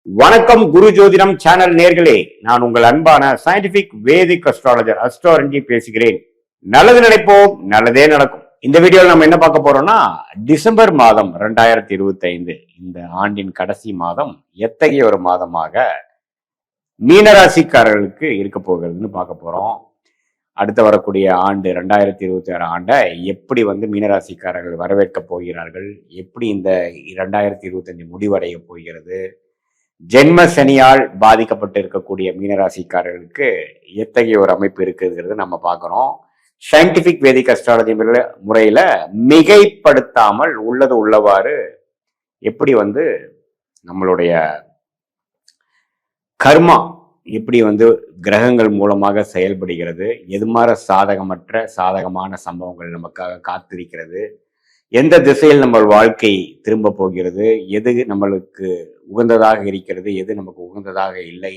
வணக்கம் குரு ஜோதிடம் சேனல் நேர்களே, நான் உங்கள் அன்பான சயின்டிபிக் வேதிக் அஸ்ட்ராலஜர் அஸ்ட்ரோரஞ்சி பேசுகிறேன். நல்லது நினைப்போம், நல்லதே நடக்கும். இந்த வீடியோவில் நம்ம என்ன பார்க்க போறோம்னா, டிசம்பர் மாதம் 2025 இந்த ஆண்டின் கடைசி மாதம் எத்தகைய ஒரு மாதமாக மீனராசிக்காரர்களுக்கு இருக்க போகிறதுன்னு பார்க்க போறோம். அடுத்து வரக்கூடிய ஆண்டு 2026 ஆண்டை எப்படி மீனராசிக்காரர்கள் வரவேற்க போகிறார்கள், எப்படி இந்த 2025 முடிவடைய போகிறது, ஜென்ம சனியால் பாதிக்கப்பட்டு இருக்கக்கூடிய மீனராசிக்காரர்களுக்கு எத்தகைய ஒரு அமைப்பு இருக்குங்கிறது நம்ம பார்க்கிறோம். சயின்டிபிக் வேதிக் அஸ்ட்ராலஜி முறையில மிகைப்படுத்தாமல் உள்ளது உள்ளவாறு எப்படி நம்மளுடைய கர்மா எப்படி கிரகங்கள் மூலமாக செயல்படுகிறது, எது மாதிரி சாதகமான சம்பவங்கள் நமக்காக காத்திருக்கிறது, எந்த திசையில் நம்ம வாழ்க்கை திரும்ப போகிறது, எது நம்மளுக்கு உகந்ததாக இருக்கிறது, எது நமக்கு உகந்ததாக இல்லை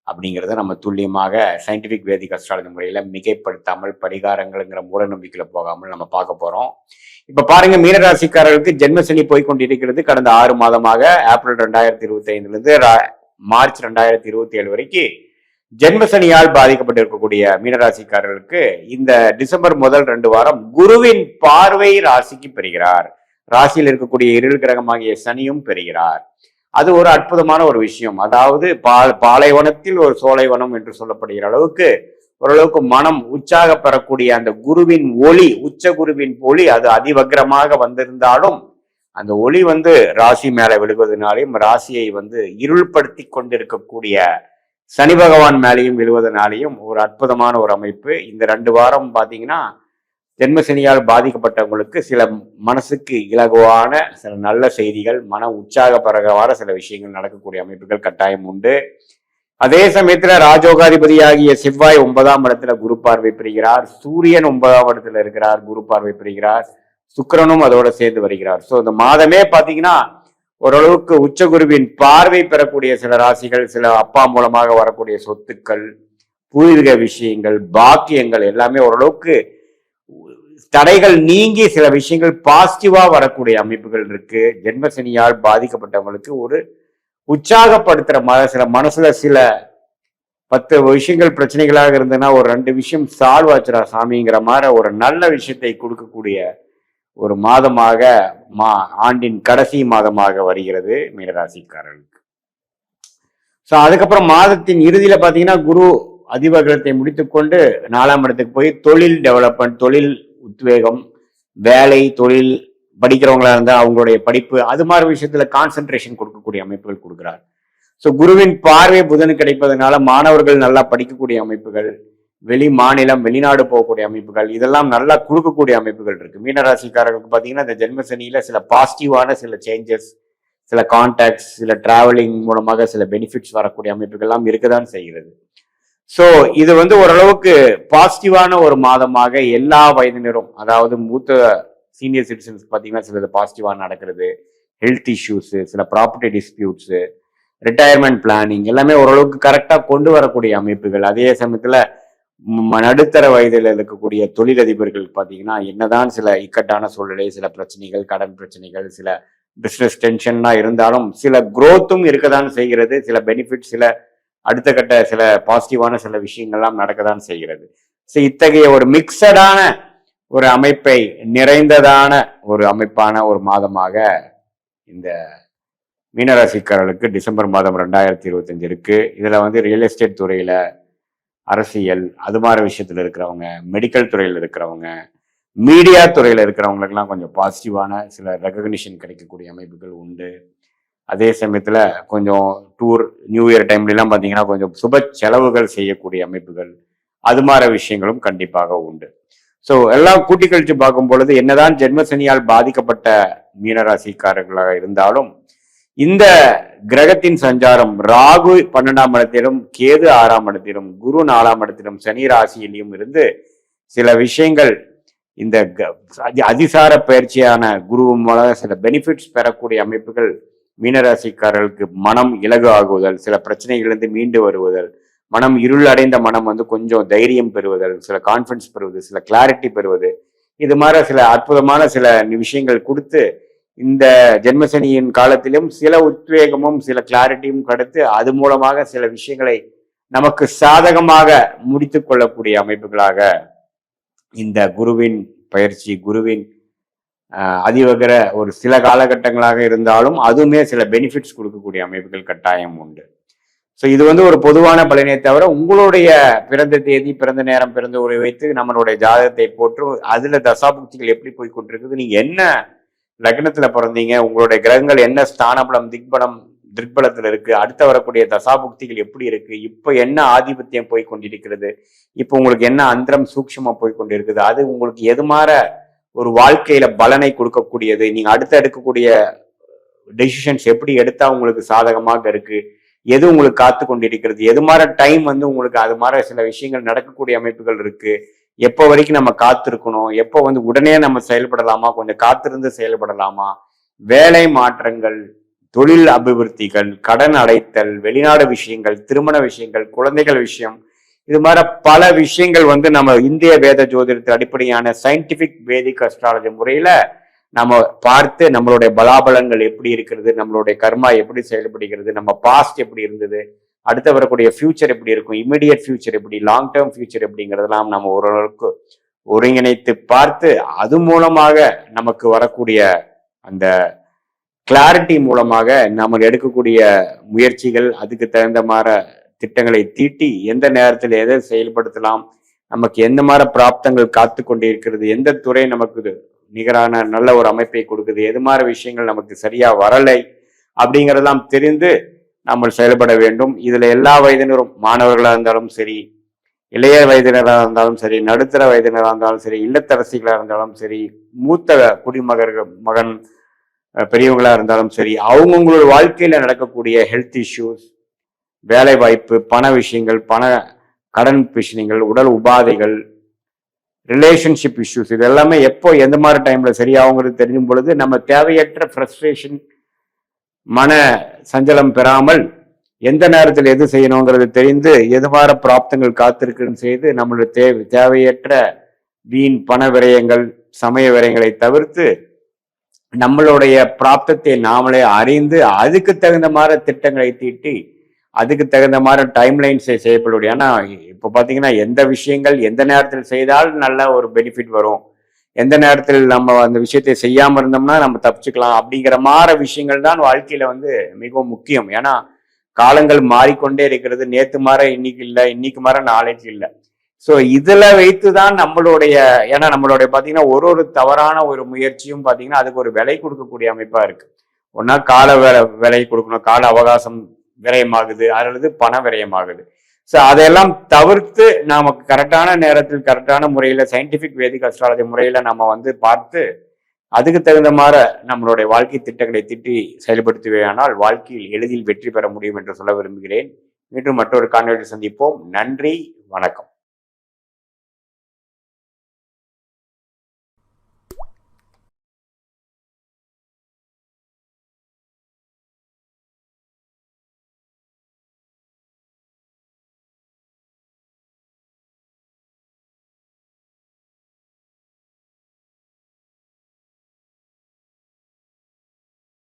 அப்படிங்கிறத நம்ம துல்லியமாக சயின்டிபிக் வேதிக் அஸ்ட்ராலஜி முறையில மிகைப்படுத்தாமல் பரிகாரங்கள்ங்கிற மூட நம்பிக்கையில போகாமல் நம்ம பார்க்க போறோம். இப்ப பாருங்க, மீனராசிக்காரர்களுக்கு ஜென்மசனி போய்கொண்டிருக்கிறது. கடந்த 6 மாதமாக ஏப்ரல் 2025 இருந்து மார்ச் 2027 வரைக்கும் ஜென்மசனியால் பாதிக்கப்பட்டிருக்கக்கூடிய மீனராசிக்காரர்களுக்கு இந்த டிசம்பர் முதல் 2 வாரம் குருவின் பார்வை ராசிக்கு பெறுகிறார். ராசியில் இருக்கக்கூடிய இருள் கிரகமாகிய சனியும் பெறுகிறார். அது ஒரு அற்புதமான ஒரு விஷயம். அதாவது பாலைவனத்தில் ஒரு சோலைவனம் என்று சொல்லப்படுகிற அளவுக்கு ஓரளவுக்கு மனம் உற்சாக பெறக்கூடிய அந்த குருவின் ஒளி, உச்ச குருவின் ஒளி அது அதிவக்ரமாக வந்திருந்தாலும் அந்த ஒளி ராசி மேல விழுவதனாலையும் ராசியை இருள்படுத்தி கொண்டிருக்கக்கூடிய சனி பகவான் மேலேயும் விழுவதனாலேயும் ஒரு அற்புதமான ஒரு அமைப்பு. இந்த 2 வாரம் பார்த்தீங்கன்னா ஜென்மசனியால் பாதிக்கப்பட்டவங்களுக்கு சில மனசுக்கு இலகுவான சில நல்ல செய்திகள், மன உற்சாகப்பரகவான சில விஷயங்கள் நடக்கக்கூடிய அமைப்புகள் கட்டாயம் உண்டு. அதே சமயத்துல ராஜோகாதிபதியாகிய செவ்வாய் 9ஆம் இடத்துல குரு பார்வை பெறுகிறார். சூரியன் 9ஆம் இடத்துல இருக்கிறார், குரு பார்வை பெறுகிறார். சுக்கிரனும் அதோட சேர்ந்து வருகிறார். ஸோ இந்த மாதமே பார்த்தீங்கன்னா ஓரளவுக்கு உச்சகுருவின் பார்வை பெறக்கூடிய சில ராசிகள், சில அப்பா மூலமாக வரக்கூடிய சொத்துக்கள், பூர்வீக விஷயங்கள், பாக்கியங்கள் எல்லாமே ஓரளவுக்கு தடைகள் நீங்கி சில விஷயங்கள் பாசிட்டிவா வரக்கூடிய அமைப்புகள் இருக்கு. ஜென்மசனியால் பாதிக்கப்பட்டவங்களுக்கு ஒரு உற்சாகப்படுத்துற சில மனசுல சில 10 விஷயங்கள் பிரச்சனைகளாக இருந்ததுன்னா ஒரு 2 விஷயம் சால்வ் ஆச்சுரா சாமிங்கிற மாதிரி ஒரு நல்ல விஷயத்தை கொடுக்கக்கூடிய ஒரு மாதமாக ஆண்டின் கடைசி மாதமாக வருகிறது மீனராசிக்காரர்களுக்கு. ஸோ அதுக்கப்புறம் மாதத்தின் இறுதியில பார்த்தீங்கன்னா குரு அதிவக்ரத்தை முடித்துக்கொண்டு 4ஆம் இடத்துக்கு போய் தொழில் டெவலப்மெண்ட், தொழில் உத்வேகம், வேலை, தொழில் படிக்கிறவங்களா இருந்தால் அவங்களுடைய படிப்பு அது மாதிரி விஷயத்துல கான்சென்ட்ரேஷன் கொடுக்கக்கூடிய அமைப்புகள் கொடுக்குறார். ஸோ குருவின் பார்வை புதனுக்கு கிடைப்பதனால மாணவர்கள் நல்லா படிக்கக்கூடிய அமைப்புகள், வெளி மாநிலம் வெளிநாடு போகக்கூடிய அமைப்புகள் இதெல்லாம் நல்லா கொடுக்கக்கூடிய அமைப்புகள் இருக்கு. மீனராசிக்காரர்களுக்கு பார்த்தீங்கன்னா இந்த ஜென்மசனியில சில பாசிட்டிவான சில சேஞ்சஸ், சில கான்டாக்ட்ஸ், சில டிராவலிங் மூலமாக சில பெனிஃபிட்ஸ் வரக்கூடிய அமைப்புகள்லாம் இருக்கதான் செய்கிறது. ஸோ இது ஓரளவுக்கு பாசிட்டிவான ஒரு மாதமாக எல்லா வயதினரும், அதாவது மூத்த சீனியர் சிட்டிசன்ஸ் பார்த்தீங்கன்னா சில பாசிட்டிவாக நடக்கிறது, ஹெல்த் இஷ்யூஸு, சில ப்ராப்பர்ட்டி டிஸ்பியூட்ஸு, ரிட்டையர்மெண்ட் பிளானிங் எல்லாமே ஓரளவுக்கு கரெக்டாக கொண்டு வரக்கூடிய அமைப்புகள். அதே சமயத்தில் நடுத்தர வயதில் இருக்கக்கூடிய தொழிலதிபர்கள் பார்த்தீங்கன்னா என்னதான் சில இக்கட்டான சூழ்நிலை, சில பிரச்சனைகள், கடன் பிரச்சனைகள், சில பிஸ்னஸ் டென்ஷன்லாம் இருந்தாலும் சில குரோத்தும் இருக்கதான் செய்கிறது, சில பெனிஃபிட், சில அடுத்த கட்ட சில பாசிட்டிவான சில விஷயங்கள்லாம் நடக்கதான் செய்கிறது. ஸோ இத்தகைய ஒரு மிக்சடான ஒரு அமைப்பை நிறைந்ததான ஒரு அமைப்பான ஒரு மாதமாக இந்த மீனராசிக்காரர்களுக்கு டிசம்பர் மாதம் 2025 இருக்கு. இதுல ரியல் எஸ்டேட் துறையில, அரசியல் அது மாதிரி விஷயத்துல இருக்கிறவங்க, மெடிக்கல் துறையில் இருக்கிறவங்க, மீடியா துறையில இருக்கிறவங்களுக்கெல்லாம் கொஞ்சம் பாசிட்டிவான சில ரெகக்னிஷன் கிடைக்கக்கூடிய அமைப்புகள் உண்டு. அதே சமயத்துல கொஞ்சம் டூர், நியூ இயர் டைம்லாம் பார்த்தீங்கன்னா கொஞ்சம் சுப செலவுகள் செய்யக்கூடிய அமைப்புகள் அது மாதிரி விஷயங்களும் கண்டிப்பாக உண்டு. ஸோ எல்லாம் கூட்டி கழிச்சு பார்க்கும் பொழுது என்னதான் ஜென்மசனியால் பாதிக்கப்பட்ட மீனராசிக்காரர்களாக இருந்தாலும் இந்த கிரகத்தின் சஞ்சாரம் ராகு 12ஆம் இடத்திலும், கேது 6ஆம் இடத்திலும், குரு 4ஆம் இடத்திலும், சனி ராசியிலும் இருந்து சில விஷயங்கள் இந்த அதிசார பயிற்சியான குரு மூலம் சில பெனிஃபிட்ஸ் பெறக்கூடிய அமைப்புகள் மீனராசிக்காரர்களுக்கு மனம் இலகு ஆகுதல், சில பிரச்சனைகளிலிருந்து மீண்டு வருவதல், மனம் இருள் அடைந்த மனம் கொஞ்சம் தைரியம் பெறுவதல், சில கான்ஃபிடன்ஸ் பெறுவது, சில கிளாரிட்டி பெறுவது, இது மாதிரி சில அற்புதமான சில விஷயங்கள் கொடுத்து இந்த ஜென்மசனியின் காலத்திலும் சில உத்வேகமும் சில கிளாரிட்டியும் கிடைத்து அது மூலமாக சில விஷயங்களை நமக்கு சாதகமாக முடித்து கொள்ளக்கூடிய அமைப்புகளாக இந்த குருவின் பயிற்சி, குருவின் அதிவகர ஒரு சில காலகட்டங்களாக இருந்தாலும் அதுவுமே சில பெனிஃபிட்ஸ் கொடுக்கக்கூடிய அமைப்புகள் கட்டாயம் உண்டு. ஸோ இது ஒரு பொதுவான பலனை தவிர உங்களுடைய பிறந்த தேதி, பிறந்த நேரம், பிறந்த உரை வைத்து நம்மளுடைய ஜாதகத்தை போட்டு அதுல தசாபுக்திகள் எப்படி போய் கொண்டிருக்குது, நீங்க என்ன லக்னத்துல பிறந்தீங்க, உங்களுடைய கிரகங்கள் என்ன ஸ்தானபலம், திக்பலத்துல இருக்கு, அடுத்த வரக்கூடிய தசாபுக்திகள் எப்படி இருக்கு, இப்ப என்ன ஆதிபத்தியம் போய் கொண்டிருக்கிறது, இப்ப உங்களுக்கு என்ன அந்தரம் சூக்ஷமா போய் கொண்டிருக்குது, அது உங்களுக்கு எது மாற ஒரு வாழ்க்கையில பலனை கொடுக்கக்கூடியது, நீங்க அடுத்த எடுக்கக்கூடிய டெசிஷன்ஸ் எப்படி எடுத்தா உங்களுக்கு சாதகமாக இருக்கு, எது உங்களுக்கு காத்து கொண்டிருக்கிறது, எது மாதிரி டைம் உங்களுக்கு அது மாதிரி சில விஷயங்கள் நடக்கக்கூடிய அமைப்புகள் இருக்கு, எப்போ வரைக்கும் நம்ம காத்திருக்கணும், எப்போ உடனே நம்ம செயல்படலாமா, கொஞ்சம் காத்திருந்து செயல்படலாமா, வேலை மாற்றங்கள், தொழில் அபிவிருத்திகள், கடன் அடைத்தல், வெளிநாடு விஷயங்கள், திருமண விஷயங்கள், குழந்தைகள் விஷயம், இது மாதிரி பல விஷயங்கள் நம்ம இந்திய வேத ஜோதிடத்தின் அடிப்படையான சயின்டிபிக் வேதிக் அஸ்ட்ராலஜி முறையில நம்ம பார்த்து நம்மளுடைய பலாபலங்கள் எப்படி இருக்கிறது, நம்மளுடைய கர்மா எப்படி செயல்படுகிறது, நம்ம பாஸ்ட் எப்படி இருந்தது, அடுத்த வரக்கூடிய ஃபியூச்சர் எப்படி இருக்கும், இமிடியட் ஃபியூச்சர் எப்படி, லாங் டேர்ம் ஃபியூச்சர் எப்படிங்கிறதெல்லாம் நம்ம ஓரளவுக்கு ஒருங்கிணைத்து பார்த்து அது மூலமாக நமக்கு வரக்கூடிய அந்த கிளாரிட்டி மூலமாக நம்ம எடுக்கக்கூடிய முயற்சிகள், அதுக்கு தகுந்த மாதிரி திட்டங்களை தீட்டி எந்த நேரத்தில் எதை செயல்படுத்தலாம், நமக்கு எந்த மாதிரி பிராப்தங்கள் காத்து கொண்டே இருக்கிறது, எந்த துறை நமக்கு நிகரான நல்ல ஒரு அமைப்பை கொடுக்குது, எது மாதிரி விஷயங்கள் நமக்கு சரியா வரலை அப்படிங்கிறதெல்லாம் தெரிந்து நம்ம செயல்பட வேண்டும். இதுல எல்லா வயதினரும், மாணவர்களாக இருந்தாலும் சரி, இளைய வயதினராக இருந்தாலும் சரி, நடுத்தர வயதினராக இருந்தாலும் சரி, இல்லத்தரசிகளாக இருந்தாலும் சரி, மூத்த மகன் பெரியவங்களா இருந்தாலும் சரி, அவங்கவுங்களோட வாழ்க்கையில நடக்கக்கூடிய ஹெல்த் இஷ்யூஸ், வேலை வாய்ப்பு, பண விஷயங்கள், கடன் விஷயங்கள், உடல் உபாதைகள், ரிலேஷன்ஷிப் இஷ்யூஸ், இது எல்லாமே எப்போ எந்த மாதிரி டைம்ல சரியாகுங்கிறது தெரியும் பொழுது நம்ம தேவையற்ற ஃப்ரஸ்ட்ரேஷன், மன சஞ்சலம் பெறாமல் எந்த நேரத்தில் எது செய்யணுங்கிறது தெரிந்து எது மாதிரி பிராப்தங்கள் காத்திருக்குன்னு செய்து நம்மளுடைய தேவையற்ற வீண் பண விரயங்கள், சமய விரயங்களை தவிர்த்து நம்மளுடைய பிராப்தத்தை நாமளே அறிந்து அதுக்கு தகுந்த மாதிரி திட்டங்களை தீட்டி அதுக்கு தகுந்த மாதிரி டைம்லைன்ஸை செய்யப்படும். ஏன்னா இப்போ பார்த்தீங்கன்னா எந்த விஷயங்கள் எந்த நேரத்தில் செய்தால் நல்ல ஒரு பெனிஃபிட் வரும், எந்த நேரத்தில் நம்ம அந்த விஷயத்தை செய்யாமல் இருந்தோம்னா நம்ம தப்பிச்சுக்கலாம் அப்படிங்கிற மாதிரி விஷயங்கள் தான் வாழ்க்கையில மிகவும் முக்கியம். ஏன்னா காலங்கள் மாறிக்கொண்டே இருக்கிறது, நேத்து மாற இன்னைக்கு இல்லை, இன்னைக்கு மாற நாளைக்கு இல்லை. ஸோ இதுல வைத்துதான் நம்மளுடைய, ஏன்னா நம்மளுடைய பார்த்தீங்கன்னா ஒரு தவறான ஒரு முயற்சியும் பார்த்தீங்கன்னா அதுக்கு ஒரு விலை கொடுக்கக்கூடிய அமைப்பா இருக்கு. ஒன்னா கால விலை கொடுக்கணும், கால அவகாசம் விரயமாகுது, அல்லது பண விரயமாகுது. ஸோ அதையெல்லாம் தவிர்த்து நமக்கு கரெக்டான நேரத்தில் கரெக்டான முறையில சயின்டிபிக் வேதிக் அஸ்ட்ராலஜி முறையில நம்ம பார்த்து அதுக்கு தகுந்த மாதிரி நம்மளுடைய வாழ்க்கை திட்டங்களை திட்டி செயல்படுத்துவேயானால் வாழ்க்கையில் எளிதில் வெற்றி பெற முடியும் என்று சொல்ல விரும்புகிறேன். மீண்டும் மற்றொரு காணொலியில் சந்திப்போம். நன்றி, வணக்கம்.